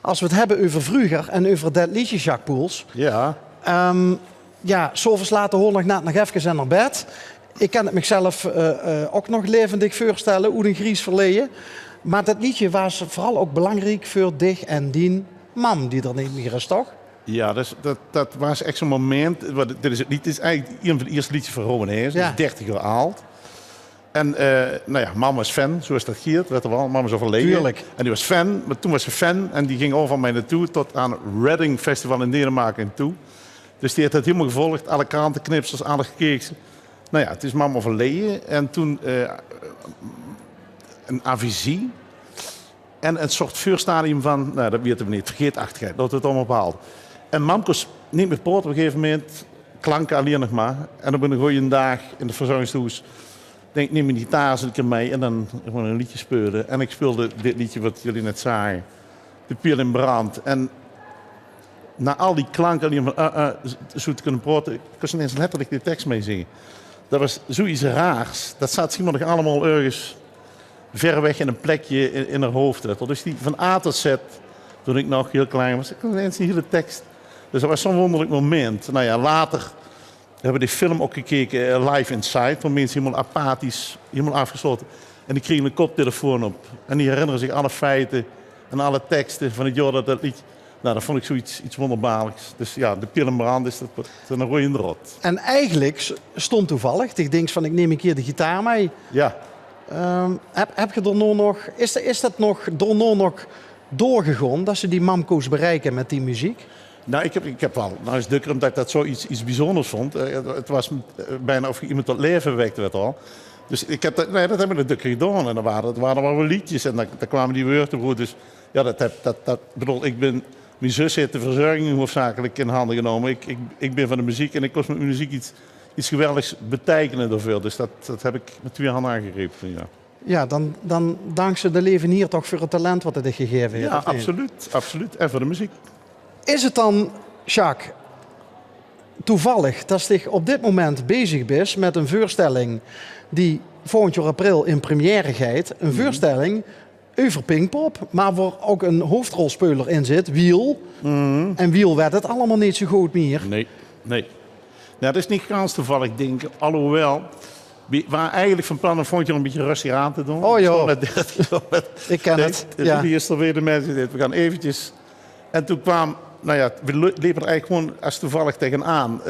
als we het hebben over vroeger en over dat liedje Jacques Poels. Ja. Ja, s'avonds later hoor ik net nog even naar bed. Ik kan het mezelf ook nog levendig voorstellen, hoe een Gries verleden. Maar dat liedje was vooral ook belangrijk voor dich en dien mam, die er niet meer is, toch? Ja, dat was echt zo'n moment. Dit is het lied. Het is eigenlijk een van de eerste liedjes van Rowan Hees. Ja. 30 jaar oud. En nou ja, mama was fan, zoals dat giert, weet je wel. Mama is overleden. Tuurlijk. En die was fan, maar toen was ze fan. En die ging overal mij naartoe, tot aan Reading Festival in Denemarken en toe. Dus die heeft het helemaal gevolgd. Alle krantenknipsels, alle gekeken. Nou ja, het is mama overleden. En toen een avisie. En een soort vuurstadium van, nou dat weten we niet, vergeetachtigheid. Dat we het allemaal behaald. En mam kon niet meer praten op een gegeven moment. Klanken alleen nog maar. En op een goeie dag in de verzorgingshuis. Denk, neem mijn gitaar een keer mee en dan gewoon een liedje spelen. En ik speelde dit liedje wat jullie net zagen. De Piel in Brand. En na al die klanken alleen van zo te kunnen praten. Ik kon ineens letterlijk die tekst mee zingen. Dat was zoiets raars. Dat staat nog allemaal ergens ver weg in een plekje in haar hoofd. Dus die van A tot Z, toen ik nog heel klein was, ik kon ineens die hele tekst. Dus dat was zo'n wonderlijk moment. Nou ja, later hebben we die film ook gekeken, Live Inside, van mensen helemaal apathisch, helemaal afgesloten. En die kregen een koptelefoon op. En die herinneren zich alle feiten en alle teksten van het jaar dat liedje. Nou, dat vond ik zoiets iets wonderbaarlijks. Dus ja, de Piel in Brand is dat een rode draad. En eigenlijk stond toevallig, ik denk van ik neem een keer de gitaar mee. Ja. Heb je er nog, is dat nog doorgegaan dat ze die mamko's bereiken met die muziek? Nou, ik heb wel. Nou is dukker omdat ik dat iets bijzonders vond. Het was bijna of iemand tot leven wekte, weet al. Dus ik heb dat hebben we dukker gedaan. En dat waren wel liedjes en daar kwamen die woorden voor. Dus ja, mijn zus heeft de verzorging hoofdzakelijk in handen genomen. Ik ben van de muziek en ik kost met muziek iets geweldigs betekenen ervoor. Dus dat heb ik met 2 handen aangegrepen. Ja. Ja, dan dankzij de leven hier toch voor het talent wat het je gegeven heeft. Ja, absoluut. En voor de muziek. Is het dan, Jacques, toevallig dat je op dit moment bezig bent met een voorstelling die volgend jaar april in première gaat? Een voorstelling over Pinkpop, maar waar ook een hoofdrolspeler in zit, Wiel. En Wiel werd het allemaal niet zo goed meer. Nee. Nou, dat is niet ganz toevallig, denk ik. Alhoewel, we waren eigenlijk van plan om volgend jaar een beetje rustig aan te doen. Oh ja, ik ken het. Ja. Hier is er weer de mensen die we gaan eventjes. En toen kwam, nou ja, we liepen er eigenlijk gewoon als toevallig tegenaan.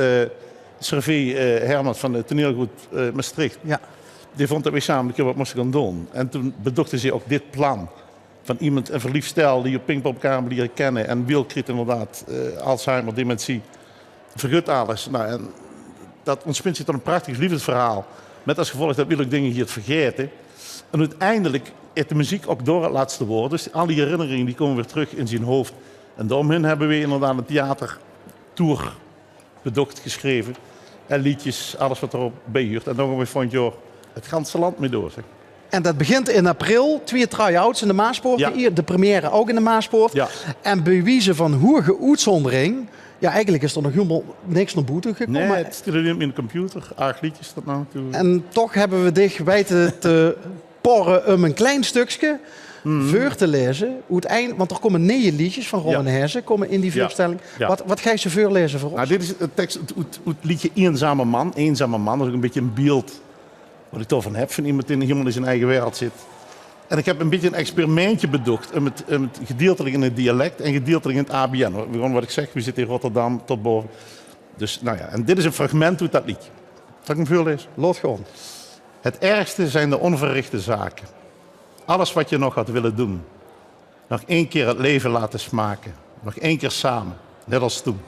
Servé Herman van het toneelgoed Maastricht. Ja. Die vond dat we samen een keer wat moesten gaan doen. En toen bedachten ze ook dit plan. Van iemand, een verliefd stel die op Pinkpopkamer leren kennen. En Wiel kreeg inderdaad Alzheimer, dementie. Vergut alles. Nou, en dat ontspint zich tot een prachtig liefdesverhaal. Met als gevolg dat Wiel ook dingen hier vergeten. En uiteindelijk is de muziek ook door het laatste woord. Dus al die herinneringen die komen weer terug in zijn hoofd. En daaromheen hebben we inderdaad een theatertour bedocht geschreven. En liedjes, alles wat erop bijhuurt. En dan gaan we volgend jaar het ganse land mee door. Zeg. En dat begint in april, 2 try-outs in de Maaspoort. Ja. De première ook in de Maaspoort. Ja. En bij wijze van hoge uitzondering, ja, eigenlijk is er nog helemaal niks naar boete gekomen. Nee, het staat er in de computer. 8 liedjes tot nou toe. En toch hebben we dicht weten te porren om een klein stukje voor te lezen. Hoe het eind, want er komen 9 liedjes van Rowan Hees komen in die voorstelling. Ja. Wat ga je ze voorlezen voor ons? Nou, dit is het tekst, het liedje Eenzame Man. Eenzame Man, dat is ook een beetje een beeld wat ik ervan heb. Van iemand die helemaal in zijn eigen wereld zit. En ik heb een beetje een experimentje bedacht. Om het gedeeltelijk in het dialect en gedeeltelijk in het ABN. Gewoon wat ik zeg, we zitten in Rotterdam tot boven. Dus nou ja, en dit is een fragment uit dat liedje. Zal ik hem voorlezen? Lot gewoon. Het ergste zijn de onverrichte zaken. Alles wat je nog had willen doen. Nog 1 keer het leven laten smaken. Nog 1 keer samen, net als toen.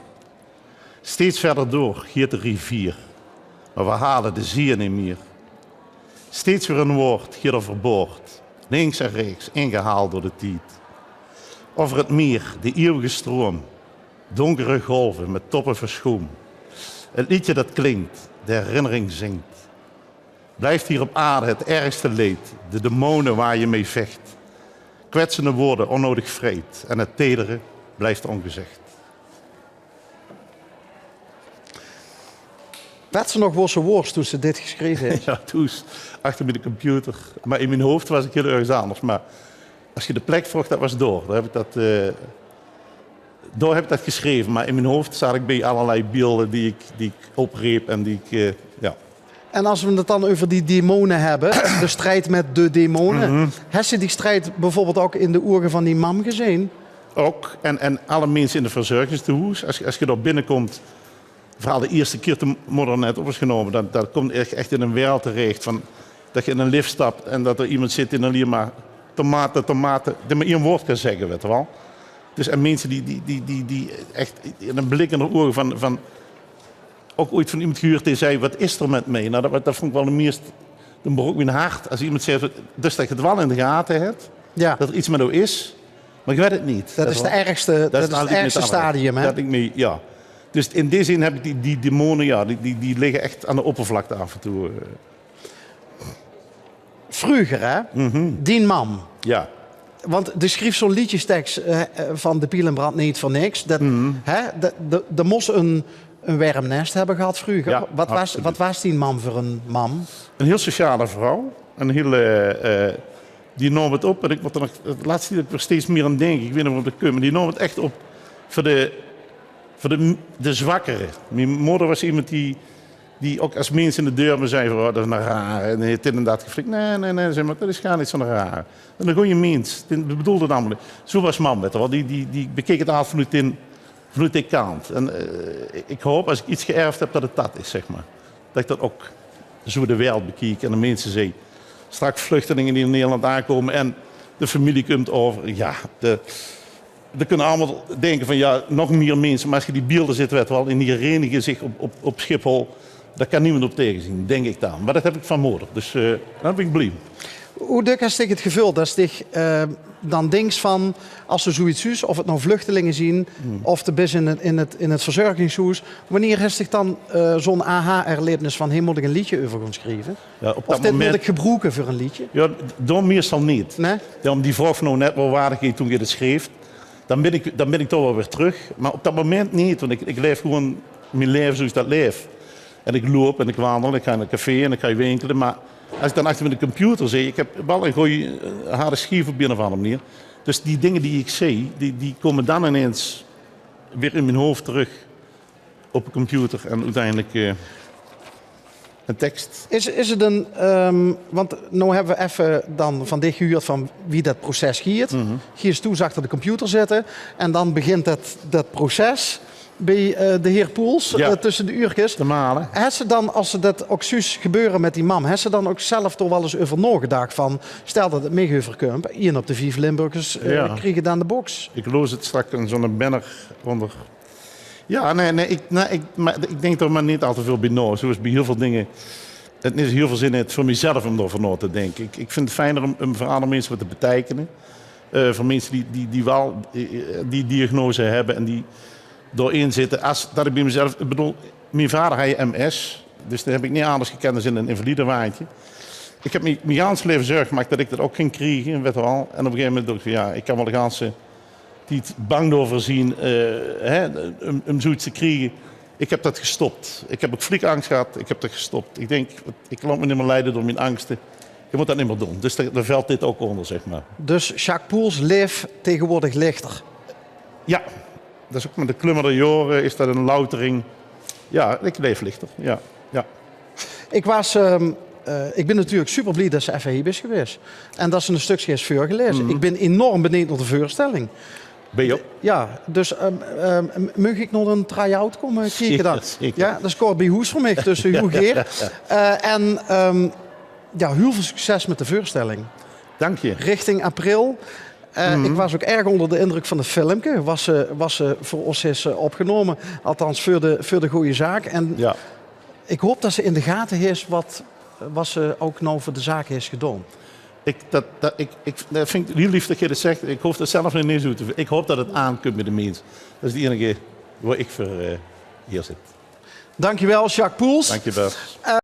Steeds verder door giert de rivier. Maar we halen de zier niet meer. Steeds weer een woord giert overboord. Links en rechts, ingehaald door de tijd. Over het meer, de eeuwige stroom. Donkere golven met toppen verschoen. Het liedje dat klinkt, de herinnering zingt. Blijft hier op aarde het ergste leed, de demonen waar je mee vecht. Kwetsende woorden onnodig vreed en het tedere blijft ongezegd. Werd ze nog wel zo worst toen ze dit geschreven heeft? Ja, toen achter bij de computer. Maar in mijn hoofd was ik heel erg anders. Maar als je de plek vroeg, dat was door. Dan heb ik dat Daar heb ik dat geschreven, maar in mijn hoofd zat ik bij allerlei beelden die ik opreep en die ik, ja. En als we het dan over die demonen hebben, de strijd met de demonen. Heb je die strijd bijvoorbeeld ook in de ogen van die mam gezien? Ook, en alle mensen in de verzorgingstehuis, als je daar binnenkomt, vooral de eerste keer toen moeder net op was genomen, dat komt echt in een wereld terecht van dat je in een lift stapt en dat er iemand zit in alleen maar tomaten, die maar één woord kan zeggen, weet je wel. Dus en mensen die echt in een blik in de ogen van ook ooit van iemand gehuurd die zei, wat is er met mij? Nou, dat vond ik wel de meest, dan begon ik mijn hart. Als iemand zegt, dus dat je het wel in de gaten hebt, Ja. dat er iets met jou is, maar ik weet het niet. Dat is het ergste stadium, hè? Dat ik mee, ja. Dus in die zin heb ik die demonen, ja, die liggen echt aan de oppervlakte af en toe. Vroeger, hè? Die mam. Ja. Want de schreef zo'n liedjestekst van De Piel en Brand niet voor niks. Dat moest een wermnest hebben gehad vroeger. Ja, Wat was die mam voor een mam? Een heel sociale vrouw. Een heel, die nam het op. En ik moet er nog, het laatste dat ik er steeds meer aan denk. Ik weet niet of dat kan, maar die nam het echt op voor de zwakkeren. Mijn moeder was iemand die ook als mensen in de deur me zei van, oh, dat is een raar. En hij heeft inderdaad geflikt. Nee, zeg maar, dat is geen iets van een raar. En dan gooi je mens. Dat bedoelde namelijk. Zo was mam, weet je wel. Die bekeek het altijd vanuit die kant. En ik hoop, als ik iets geërfd heb, dat het dat is, zeg maar. Dat ik dat ook zo de wereld bekeek en de mensen zie. Straks vluchtelingen die in Nederland aankomen en de familie komt over. Ja, we kunnen allemaal denken van ja, nog meer mensen. Maar als je die beelden zit, weet wel, in die renigen zich op Schiphol, daar kan niemand op tegenzien, denk ik dan. Maar dat heb ik van moeder, dus daar ben ik blij. Hoe dik is het gevoel dat je dan denkt van, als ze zoiets is, of het nou vluchtelingen zien, of de bis in het verzorgingshuis, wanneer is zich dan zo'n aha-erlevenis van, hey, moet ik een liedje over gaan schrijven? Ja, op Of dat dit moment, moet ik gebruiken voor een liedje? ja, door meestal niet. Nee? Ja, om die vraag nou net wel waardigheid toen je het schreef, dan ben ik toch wel weer terug. Maar op dat moment niet, want ik leef gewoon mijn leven zoals dat leef. En ik loop en ik wandel, ik ga naar een café en ik ga winkelen. Maar als ik dan achter met de computer zie, ik heb wel een goede harde schief op een of andere manier. Dus die dingen die ik zie, die komen dan ineens weer in mijn hoofd terug op de computer. En uiteindelijk een tekst. Is het een, want nu hebben we even dan van dit gehuurd van wie dat proces giert. Giers toe achter de computer zitten en dan begint dat proces bij de heer Poels tussen de uurtjes. Te malen. Heeft ze dan, als ze dat ook zus gebeuren met die mam, heeft ze dan ook zelf toch wel eens over nagedacht van, stel dat het meegeverkump, 1 op de 5 Limburgers kregen dan de box. Ik loos het straks in zo'n banner onder. Ja, maar ik denk er maar niet al te veel bij na. Zoals bij heel veel dingen. Het is heel veel zin in het voor mezelf om erover na te denken. Ik vind het fijner om voor andere mensen wat te betekenen. Voor mensen die wel die diagnose hebben en die doorin zitten. Als dat ik bij mezelf. Ik bedoel, mijn vader had MS. Dus daar heb ik niet anders gekend dan in een invalidewaantje. Ik heb mijn hele leven zorg gemaakt dat ik dat ook ging krijgen. Weet je wel. En op een gegeven moment dacht ik van ja, ik kan wel de ganse die het bang over zien om zoiets te krijgen. Ik heb dat gestopt. Ik heb ook vliegangst gehad. Ik heb dat gestopt. Ik denk, ik laat me niet meer leiden door mijn angsten. Je moet dat niet meer doen. Dus daar valt dit ook onder, zeg maar. Dus Jacques Poels leeft tegenwoordig lichter. Ja, dat is ook met de klummerde jaren is dat een loutering. Ja, ik leef lichter. Ja. Ik ben natuurlijk super blij dat ze even hier is geweest. En dat ze een stukje is voorgelezen. Ik ben enorm benieuwd naar de voorstelling. Ben je ook? Ja, dus mag ik nog een try-out komen kijken dan? Zeker. Ja, dat scoort bij Hoes voor mij, dus hoe geer. Heel veel succes met de voorstelling. Dank je. Richting april. Ik was ook erg onder de indruk van het filmpje. Was voor ons is opgenomen. Althans, voor de goede zaak. En ik hoop dat ze in de gaten heeft wat ze ook nou voor de zaak heeft gedaan. Dat vind ik heel lief dat je dat zegt. Ik hoef dat zelf niet zo te vinden. Ik hoop dat het aankomt met de mensen. Dat is de enige waar ik voor hier zit. Dankjewel, Jacques Poels. Dank je wel.